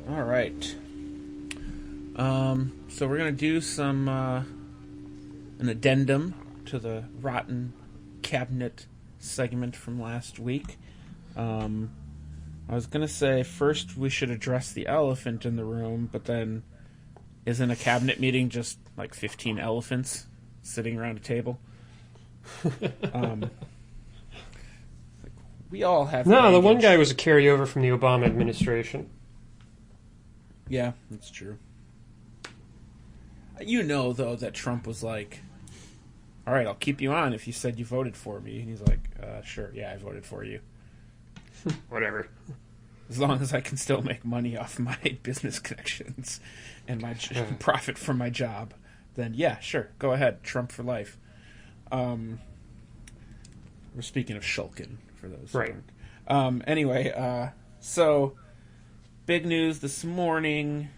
All right. So we're going to do some an addendum to the Rotten Cabinet segment from last week. I was going to say first we should address the elephant in the room, but then isn't a cabinet meeting just like 15 elephants sitting around a table? We all have No, the one guy was a carryover from the Obama administration. Yeah, that's true. You know, though, that Trump was like, all right, I'll keep you on if you said you voted for me. And he's like, sure, yeah, I voted for you. Whatever. As long as I can still make money off my business connections and my profit from my job, then yeah, sure, go ahead, Trump for life. We're speaking of Shulkin, for those right. who aren't. Anyway, so big news this morning.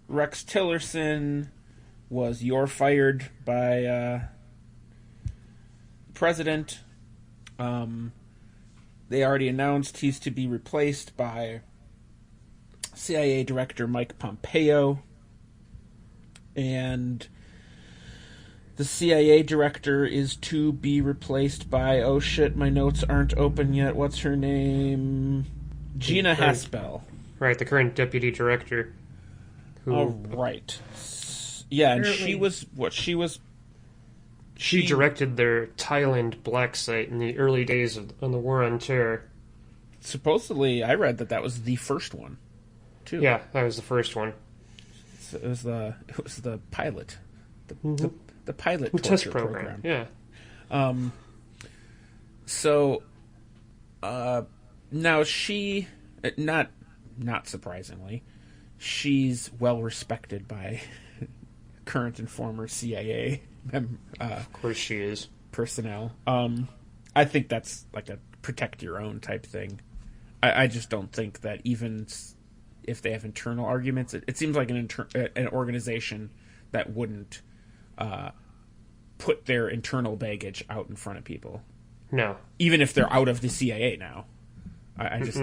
Rex Tillerson was fired by the president. They already announced he's to be replaced by CIA Director Mike Pompeo. And the CIA Director is to be replaced by, oh shit, my notes aren't open yet. What's her name? Gina Haspel. Right, the current Deputy Director. Oh, right. Yeah, and she directed their Thailand black site in the early days of on the War on Terror. Supposedly, I read that was the first one, too. Yeah, that was the first one. So it was the pilot, the pilot torture test program. Yeah. So, now she, not surprisingly, she's well respected by current and former CIA of course she is. Personnel. I think that's like a protect your own type thing. I just don't think that even if they have internal arguments, it seems like an organization that wouldn't put their internal baggage out in front of people. No. Even if they're out of the CIA now. I just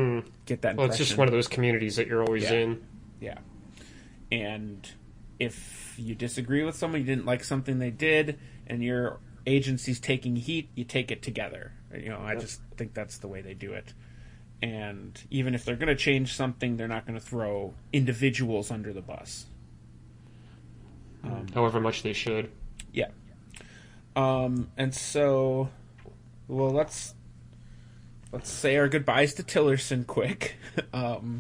get that impression. Well, it's just one of those communities that you're always in. Yeah. And if you disagree with someone, you didn't like something they did, and your agency's taking heat, you take it together. I just think that's the way they do it. And even if they're going to change something, they're not going to throw individuals under the bus. However much they should. Yeah. And so, well, let's say our goodbyes to Tillerson quick. Oh,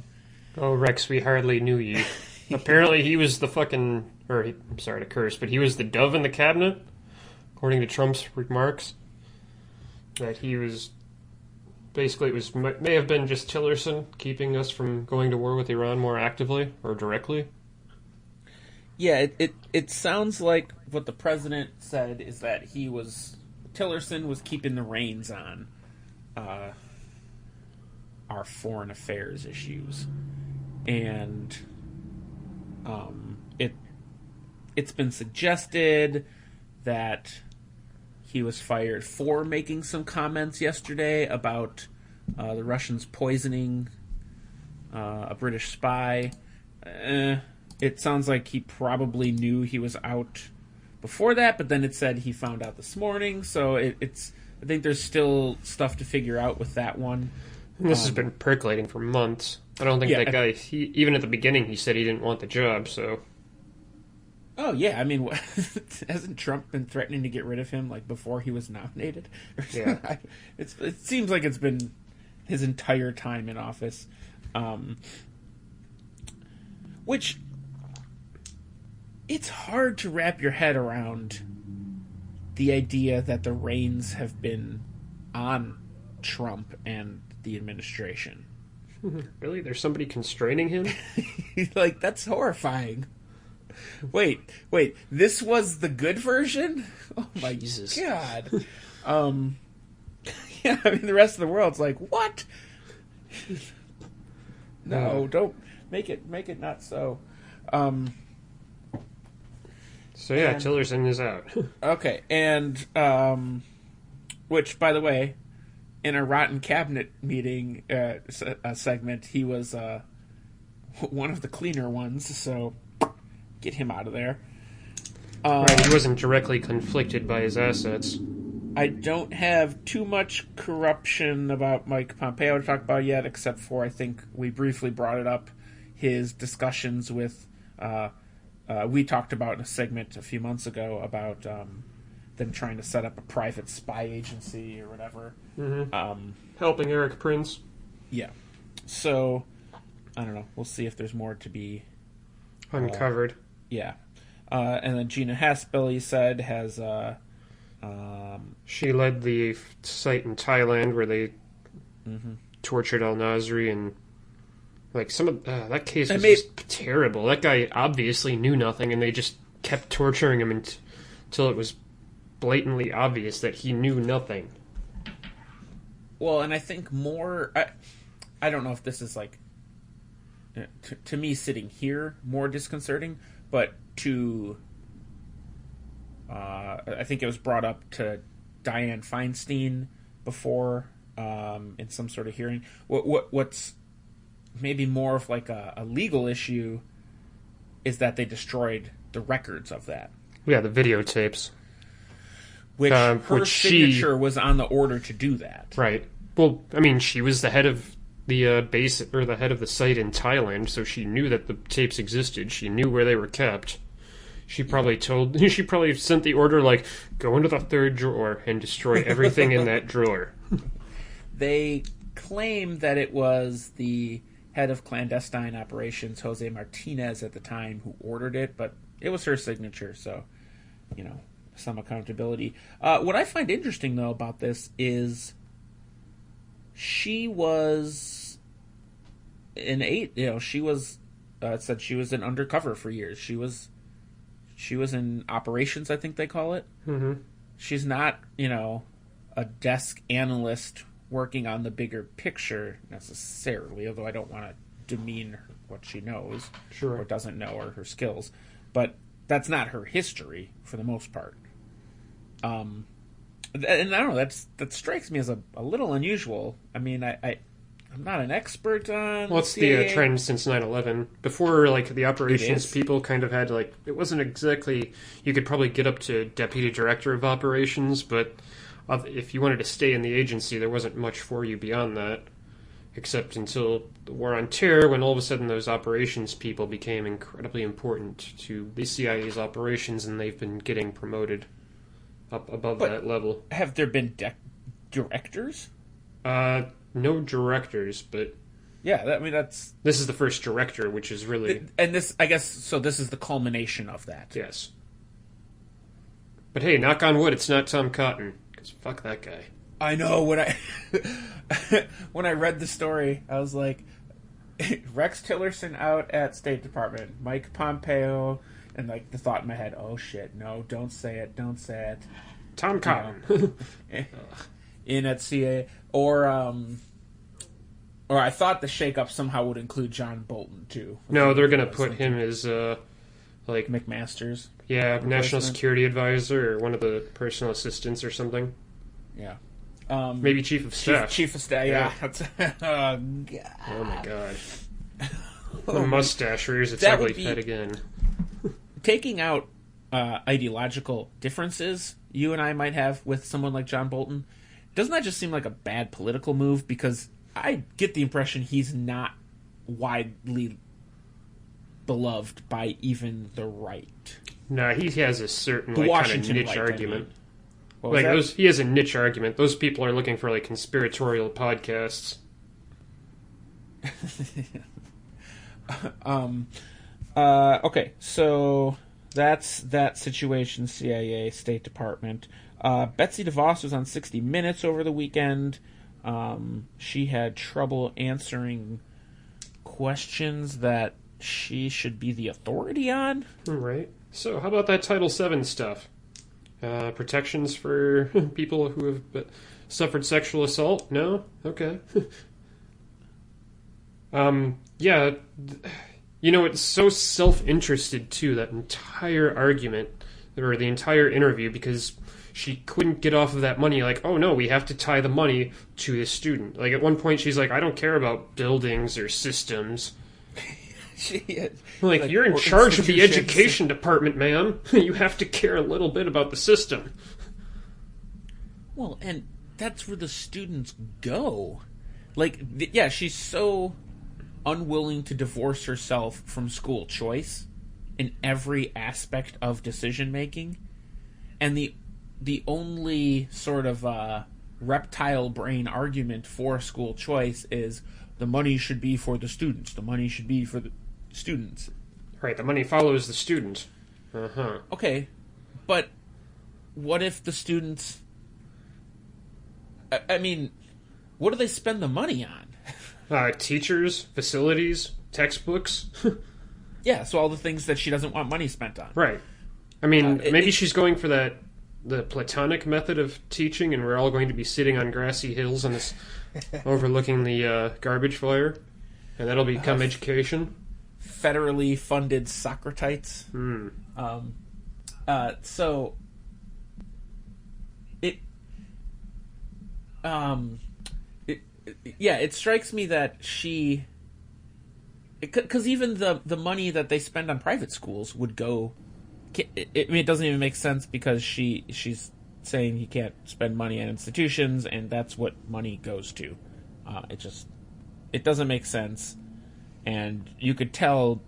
Rex, we hardly knew you. Apparently he was the fucking... I'm sorry to curse, but he was the dove in the cabinet, according to Trump's remarks. That he was... Basically, may have been just Tillerson keeping us from going to war with Iran more actively or directly. Yeah, it sounds like what the president said is that Tillerson was keeping the reins on our foreign affairs issues. And it's been suggested that he was fired for making some comments yesterday about the Russians poisoning a British spy. It sounds like he probably knew he was out before that, but then it said he found out this morning. So I think there's still stuff to figure out with that one. And this has been percolating for months. I don't think that guy, even at the beginning, he said he didn't want the job, so... Oh, yeah, I mean, hasn't Trump been threatening to get rid of him, like, before he was nominated? Yeah. It seems like it's been his entire time in office. Which, it's hard to wrap your head around the idea that the reins have been on Trump and the administration. Really? There's somebody constraining him? Like, that's horrifying. Wait, this was the good version? Oh my Jesus. God. Yeah, I mean, the rest of the world's like, what? No, don't make it not so. So yeah, Tillerson is out. Okay, and which, by the way, in a Rotten Cabinet meeting segment, he was one of the cleaner ones, so get him out of there. Right, he wasn't directly conflicted by his assets. I don't have too much corruption about Mike Pompeo to talk about yet, except for I think we briefly brought it up, his discussions with, we talked about in a segment a few months ago about them trying to set up a private spy agency or whatever. Mm-hmm. Helping Eric Prince. Yeah. So, I don't know. We'll see if there's more to be uncovered. Yeah. And then Gina Haspel, he said, has... she led the site in Thailand where they tortured Al-Nasri, and like some of that case was just terrible. That guy obviously knew nothing, and they just kept torturing him until it was blatantly obvious that he knew nothing. Well, and I think more... I don't know if this is like... To me, sitting here, more disconcerting, but to... I think it was brought up to Dianne Feinstein before in some sort of hearing. What's maybe more of like a legal issue is that they destroyed the records of that. Yeah, the videotapes. Which her signature was on the order to do that. Right. Well, I mean, she was the head of the base, or the head of the site in Thailand, so she knew that the tapes existed. She knew where they were kept. She probably sent the order, like, go into the third drawer and destroy everything in that drawer. They claim that it was the head of clandestine operations, Jose Martinez, at the time, who ordered it, but it was her signature, so, some accountability. What I find interesting, though, about this is she was she was, it said she was an undercover for years. She was in operations, I think they call it. Mm-hmm. She's not, a desk analyst working on the bigger picture necessarily, although I don't want to demean what she knows or doesn't know, or her skills. But that's not her history for the most part. And I don't know, that strikes me as a little unusual. I mean, I'm not an expert on... Well, it's the trend since 9/11. Before, the operations people kind of had, it wasn't exactly... You could probably get up to deputy director of operations, but if you wanted to stay in the agency, there wasn't much for you beyond that, except until the War on Terror, when all of a sudden those operations people became incredibly important to the CIA's operations, and they've been getting promoted up above that level. Have there been directors? No directors, but... Yeah, that's... This is the first director, which is really... And this, I guess, so this is the culmination of that. Yes. But hey, knock on wood, it's not Tom Cotton, because fuck that guy. I know, when I read the story, I was like, Rex Tillerson out at State Department, Mike Pompeo, and the thought in my head, oh shit, no, don't say it. Tom Cotton. In at CA, or I thought the shakeup somehow would include John Bolton too. No, they're gonna put him as McMaster's. Yeah, national security advisor or one of the personal assistants or something. Yeah, maybe chief of staff. Chief of staff. Yeah. Oh my god. The mustache rears its ugly head again. Taking out ideological differences you and I might have with someone like John Bolton. Doesn't that just seem like a bad political move? Because I get the impression he's not widely beloved by even the right. No, he has a certain kind of niche argument. He has a niche argument. Those people are looking for conspiratorial podcasts. Okay, so that's that situation. CIA, State Department. Betsy DeVos was on 60 Minutes over the weekend. She had trouble answering questions that she should be the authority on. Right. So how about that Title VII stuff? Protections for people who have suffered sexual assault? No? Okay. Yeah. It's so self-interested, too, that entire argument, or the entire interview, because she couldn't get off of that money, oh no, we have to tie the money to the student. At one point she's like, I don't care about buildings or systems. Like, you're in charge of the education department, ma'am. You have to care a little bit about the system. Well, and that's where the students go. Like, yeah, she's so unwilling to divorce herself from school choice in every aspect of decision making, and the only sort of reptile brain argument for school choice is the money should be for the students. The money should be for the students. Right, the money follows the student. Uh-huh. Okay, but what if the students... I mean, what do they spend the money on? Teachers, facilities, textbooks. Yeah, so all the things that she doesn't want money spent on. Right. I mean, maybe she's going for the Platonic method of teaching, and we're all going to be sitting on grassy hills and this overlooking the garbage fire, and that'll become education. Federally funded Socratites. So it strikes me that she, because even the money that they spend on private schools would go. I mean, it doesn't even make sense because she's saying you can't spend money on institutions, and that's what money goes to. It doesn't make sense, and you could tell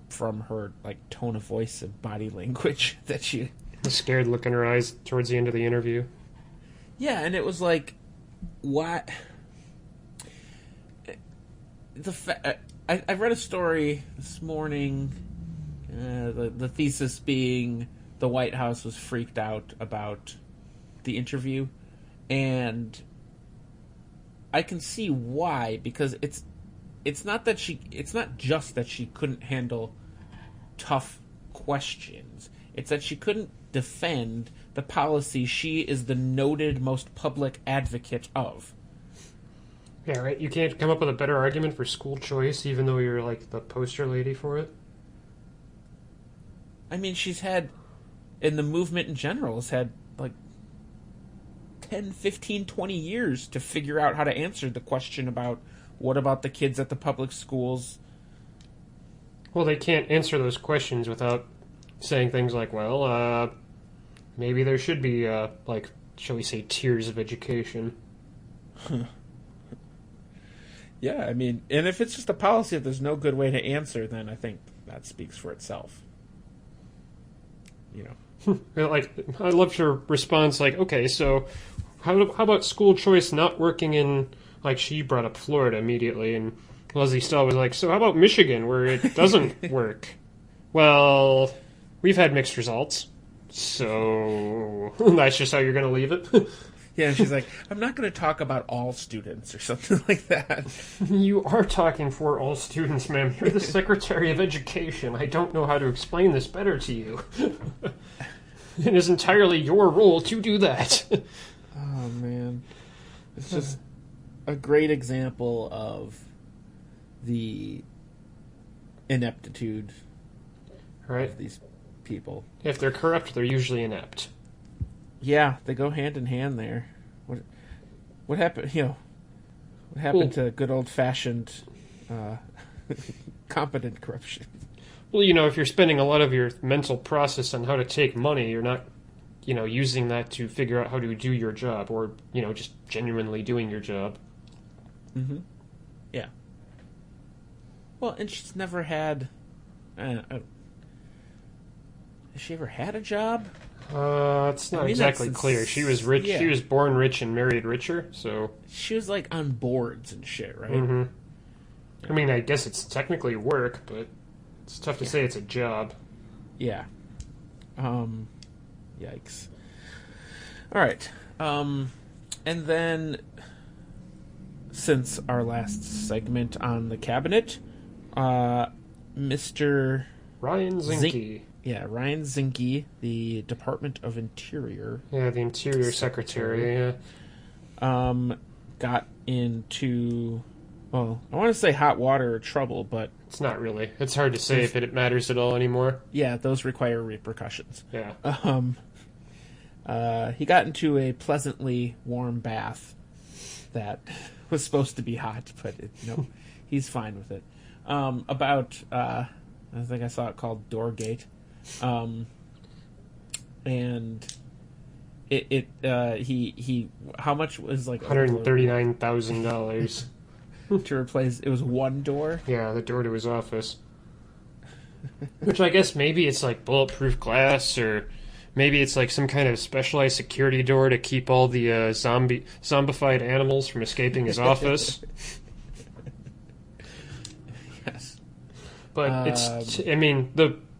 from her tone of voice and body language that she the scared look in her eyes towards the end of the interview. Yeah, and it was like, what? I read a story this morning. The thesis being the White House was freaked out about the interview, and I can see why, because it's not just that she couldn't handle tough questions. It's that she couldn't defend the policy she is the noted most public advocate of. Yeah, right. You can't come up with a better argument for school choice, even though you're the poster lady for it. I mean, she's had, in the movement in general, has had 10, 15, 20 years to figure out how to answer the question about what about the kids at the public schools. Well, they can't answer those questions without saying things like, well, maybe there should be, shall we say, tiers of education. Yeah, I mean, and if it's just a policy that there's no good way to answer, then I think that speaks for itself. I loved her response, okay, so how about school choice not working in, she brought up Florida immediately, and Leslie Stahl was like, so how about Michigan, where it doesn't work? Well, we've had mixed results, so that's just how you're going to leave it? Yeah, and she's like, I'm not going to talk about all students or something like that. You are talking for all students, ma'am. You're the Secretary of Education. I don't know how to explain this better to you. It is entirely your role to do that. Oh, man. It's just a great example of the ineptitude of these people. If they're corrupt, they're usually inept. Yeah, they go hand in hand there. What happened? What happened to good old fashioned competent corruption? Well, if you're spending a lot of your mental process on how to take money, you're not, using that to figure out how to do your job, or just genuinely doing your job. Mm-hmm. Yeah. Well, and she's never had. Has she ever had a job? It's not exactly clear. She was rich. Yeah. She was born rich and married richer, so... She was, on boards and shit, right? Mm-hmm. I mean, I guess it's technically work, but it's tough to say it's a job. Yeah. Yikes. All right. And then, since our last segment on the cabinet, Mr. Ryan Zinke. Ryan Zinke, the Department of Interior. Yeah, the Interior Secretary, got into, well, I want to say hot water or trouble, but... It's not really. It's hard to say if it matters at all anymore. Yeah, those require repercussions. Yeah. He got into a pleasantly warm bath that was supposed to be hot, but he's fine with it. About I think I saw it called Doorgate, and he how much was like $139,000. to replace? It was one door. Yeah, the door to his office. Which I guess maybe it's like bulletproof glass, or maybe it's like some kind of specialized security door to keep all the zombified animals from escaping his office. Yes. But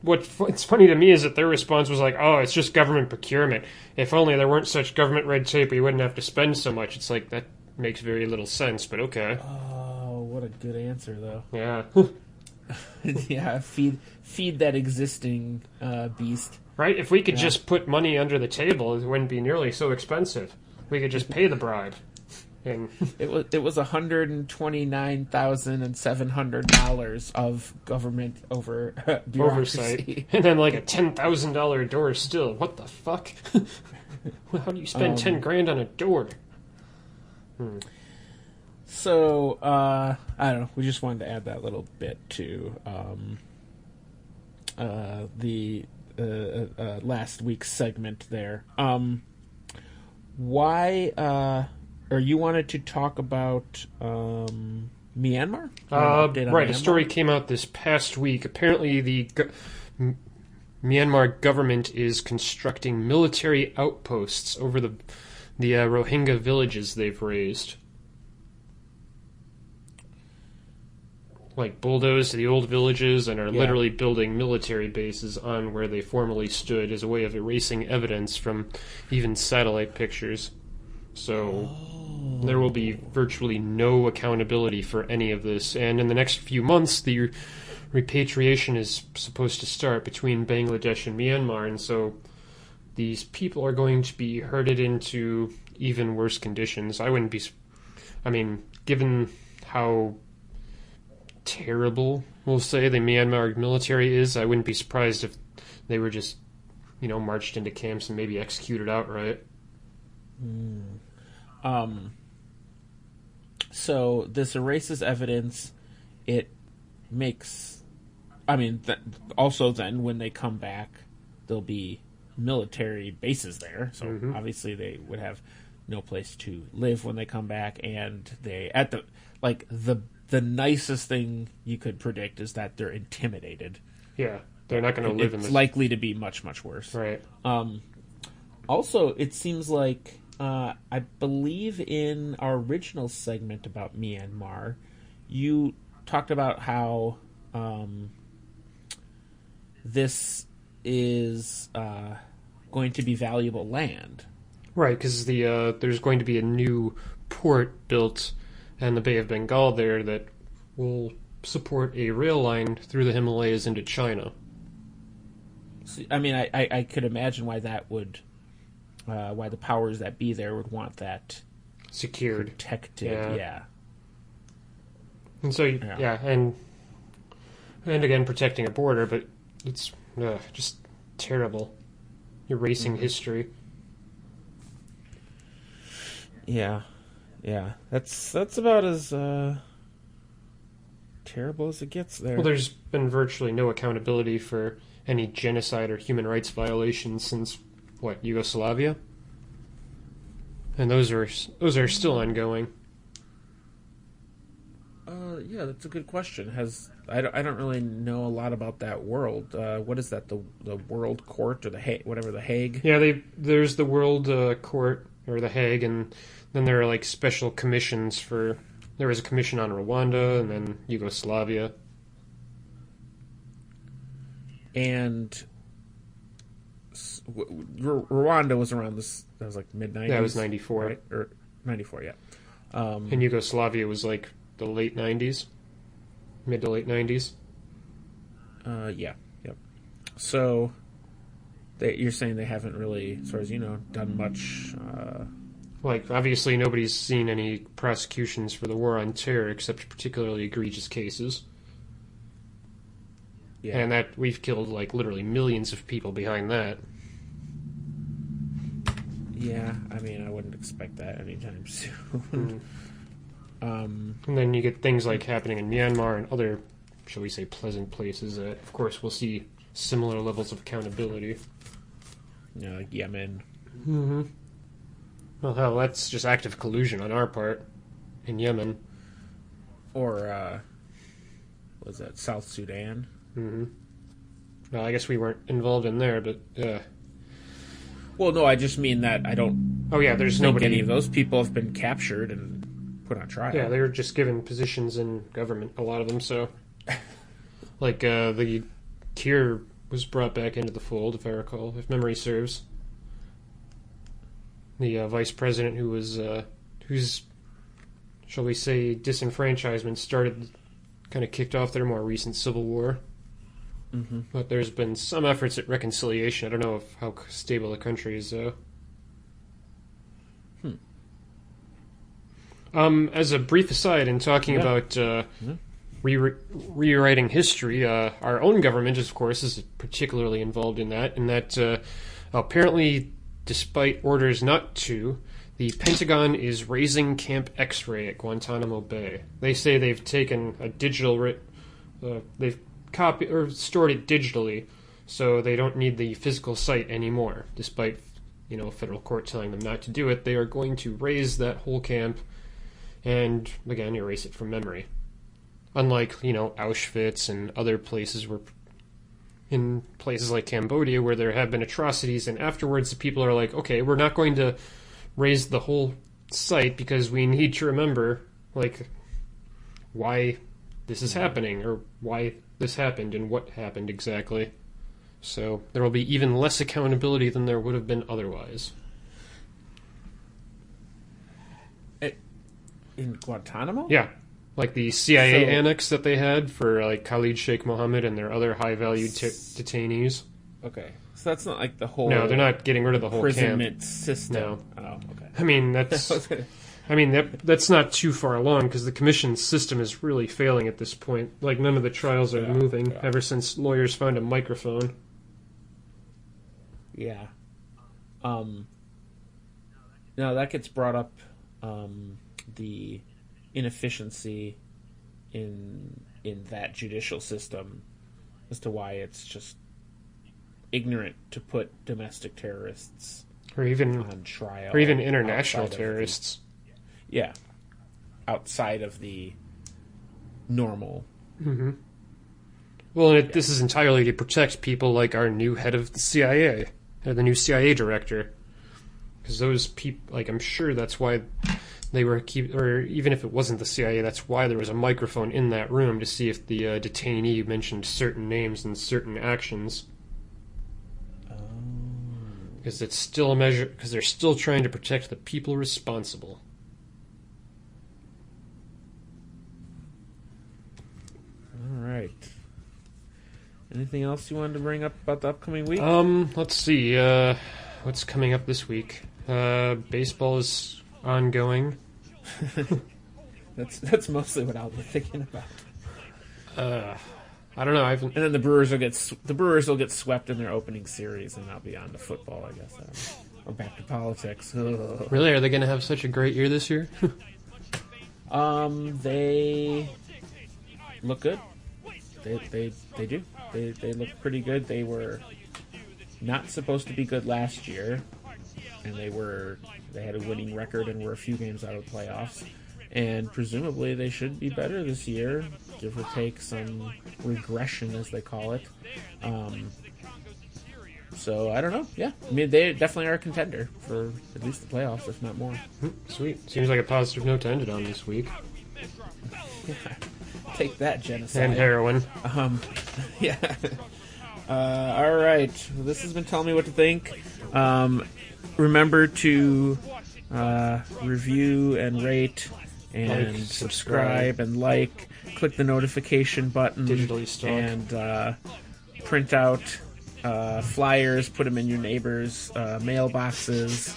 what's funny to me is that their response was like, oh, it's just government procurement. If only there weren't such government red tape, we wouldn't have to spend so much. It's like, that makes very little sense, but okay. Oh, what a good answer, though. Yeah. Yeah, feed that existing beast. Right? If we could just put money under the table, it wouldn't be nearly so expensive. We could just pay the bribe. And it was $129,700 of government oversight, and then like a $10,000 door still. What the fuck? How do you spend $10,000 on a door? So I don't know. We just wanted to add that little bit to the last week's segment there. Why? Or you wanted to talk about Myanmar? Right, Myanmar? a story came out this past week. Apparently, the Myanmar government is constructing military outposts over the Rohingya villages they've raised. Like bulldozed the old villages and are literally building military bases on where they formerly stood as a way of erasing evidence from even satellite pictures. So there will be virtually no accountability for any of this. And in the next few months, the repatriation is supposed to start between Bangladesh and Myanmar. And so these people are going to be herded into even worse conditions. Given how terrible, we'll say, the Myanmar military is, I wouldn't be surprised if they were just, marched into camps and maybe executed outright. So this erases evidence. It makes, also then when they come back, there'll be military bases there. So obviously they would have no place to live when they come back, and the nicest thing you could predict is that they're intimidated. Yeah, they're not going to live in this. It's likely to be much, much worse. Right. Also, it seems like I believe in our original segment about Myanmar, you talked about how this is going to be valuable land. Right, because there's going to be a new port built in the Bay of Bengal there that will support a rail line through the Himalayas into China. So, I could imagine why that would... why the powers that be there would want that secured, protected, yeah. And so, and again, protecting a border, but it's just terrible, erasing history. Yeah, that's about as terrible as it gets there. Well, there's been virtually no accountability for any genocide or human rights violations since Yugoslavia? And those are still ongoing. Yeah, that's a good question. I don't really know a lot about that world. What is that? The World Court or the Hague? Yeah, there's the World Court or the Hague, and then there are like special commissions for. There was a commission on Rwanda and then Yugoslavia. And Rwanda was around this. That was like mid-90s. That was 94, right? Or 94, yeah. And Yugoslavia was like the late 90s, mid to late 90s. Yep. So, you're saying they haven't really, as far as you know, done much. Obviously, nobody's seen any prosecutions for the war on terror except particularly egregious cases. Yeah. And that we've killed literally millions of people behind that. Yeah, I wouldn't expect that anytime soon. And then you get things like happening in Myanmar and other shall we say, pleasant places that, of course, we'll see similar levels of accountability. Like Yemen. Mm-hmm. Well, hell, that's just active collusion on our part in Yemen. Or, was that South Sudan? Mm-hmm. Well, I guess we weren't involved in there, but, Well, no, I just mean that I don't... Oh, yeah, there's think nobody... any of those people have been captured and put on trial. Yeah, they were just given positions in government, a lot of them, so... Like, the Kier was brought back into the fold, if I recall, if memory serves. The vice president who was, whose, shall we say, disenfranchisement started, kind of kicked off their more recent civil war. Mm-hmm. But there's been some efforts at reconciliation. I don't know how stable the country is, though. As a brief aside, in talking about rewriting history, our own government, of course, is particularly involved in that, apparently, despite orders not to, the Pentagon is raising Camp X-Ray at Guantanamo Bay. They say they've taken a digital... they've copied or stored it digitally, so they don't need the physical site anymore. Despite, federal court telling them not to do it, they are going to raise that whole camp and, again, erase it from memory. Unlike, Auschwitz and other places in places like Cambodia where there have been atrocities, and afterwards the people are like, okay, we're not going to raise the whole site because we need to remember, why this is happening, or why this happened and what happened exactly. So there will be even less accountability than there would have been otherwise. In Guantanamo? Yeah. Like the CIA annex that they had for Khalid Sheikh Mohammed and their other high-value detainees. Okay. So that's not like the whole... No, they're not getting rid of the whole imprisonment camp. system. No. Oh, okay. I mean, that's not too far along, because the commission system is really failing at this point. None of the trials are moving ever since lawyers found a microphone. Yeah. Now that gets brought up, the inefficiency in that judicial system as to why it's just ignorant to put domestic terrorists on trial, or even international terrorists. Yeah, outside of the normal. Mm-hmm. Well, this is entirely to protect people like our new head of the CIA, or the new CIA director, because those people, I'm sure that's why they were or even if it wasn't the CIA, that's why there was a microphone in that room to see if the detainee mentioned certain names and certain actions. Because it's still a measure, because they're still trying to protect the people responsible. All right. Anything else you wanted to bring up about the upcoming week? Let's see. What's coming up this week? Baseball is ongoing. That's mostly what I'll be thinking about. I don't know. And then the Brewers will get swept in their opening series, and I'll be on to football, I guess. Or back to politics. Ugh. Really? Are they going to have such a great year this year? They look good. They do. They look pretty good. They were not supposed to be good last year, and they had a winning record and were a few games out of the playoffs. And presumably they should be better this year, give or take some regression, as they call it. So, I don't know. Yeah. I mean, they definitely are a contender for at least the playoffs, if not more. Sweet. Seems like a positive note to end it on this week. Yeah. Take that, genocide. And heroin. Yeah. All right. Well, this has been Tell Me What to Think. Remember to review and rate and subscribe and like. Click the notification button. Digitally stalk. And print out flyers. Put them in your neighbors' mailboxes.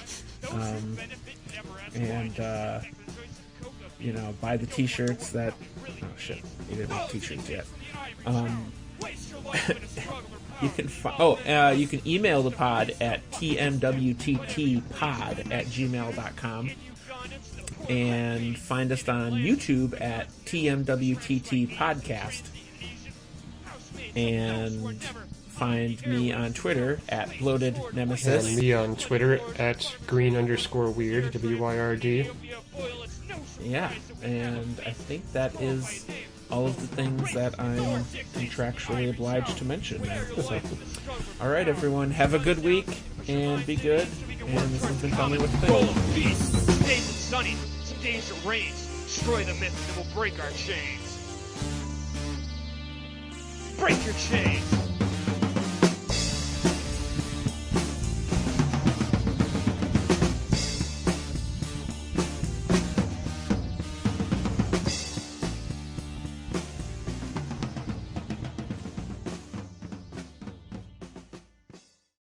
And buy the t-shirts that... Oh, shit. You didn't make t-shirts yet. You can email the pod at tmwttpod@gmail.com and find us on YouTube at TMWTT Podcast. And find me on Twitter at Bloated Nemesis. And me on Twitter at green_weird, WYRD. Yeah, and I think that is all of the things that I'm contractually obliged to mention. So, all right, everyone, have a good week and be good. And this has been Tell Me What to Think. Some days it's sunny, some days it rains. Destroy the myth and it will break our chains. Break your chains!